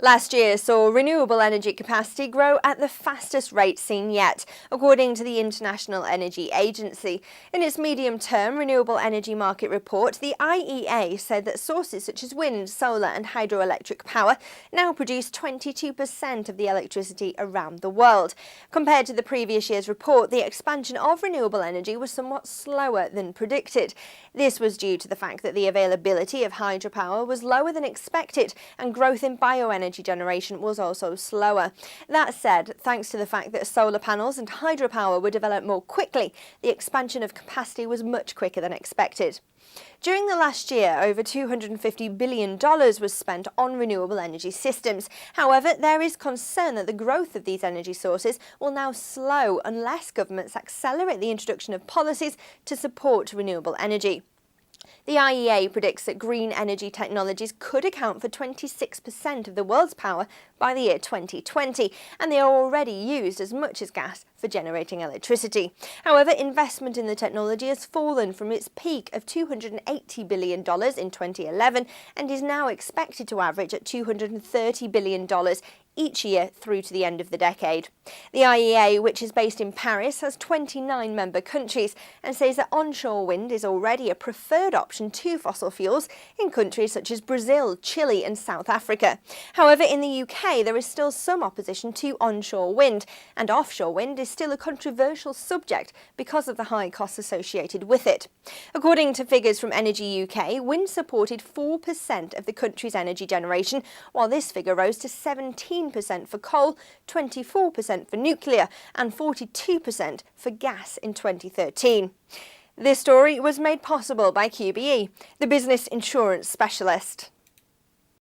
Last year saw renewable energy capacity grow at the fastest rate seen yet, according to the International Energy Agency. In its medium-term renewable energy market report, the IEA said that sources such as wind, solar and hydroelectric power now produce 22% of the electricity around the world. Compared to the previous year's report, the expansion of renewable energy was somewhat slower than predicted. This was due to the fact that the availability of hydropower was lower than expected and growth in bioenergy generation was also slower. That said, thanks to the fact that solar panels and hydropower were developed more quickly, the expansion of capacity was much quicker than expected. During the last year, over $250 billion was spent on renewable energy systems. However, there is concern that the growth of these energy sources will now slow unless governments accelerate the introduction of policies to support renewable energy. The IEA predicts that green energy technologies could account for 26% of the world's power by the year 2020, and they are already used as much as gas for generating electricity. However, investment in the technology has fallen from its peak of $280 billion in 2011 and is now expected to average at $230 billion each year through to the end of the decade. The IEA, which is based in Paris, has 29 member countries and says that onshore wind is already a preferred option to fossil fuels in countries such as Brazil, Chile and South Africa. However, in the UK there is still some opposition to onshore wind, and offshore wind is still a controversial subject because of the high costs associated with it. According to figures from Energy UK, wind supported 4% of the country's energy generation, while this figure rose to 17% for coal, 24% for nuclear and 42% for gas in 2013. This story was made possible by QBE, the business insurance specialist.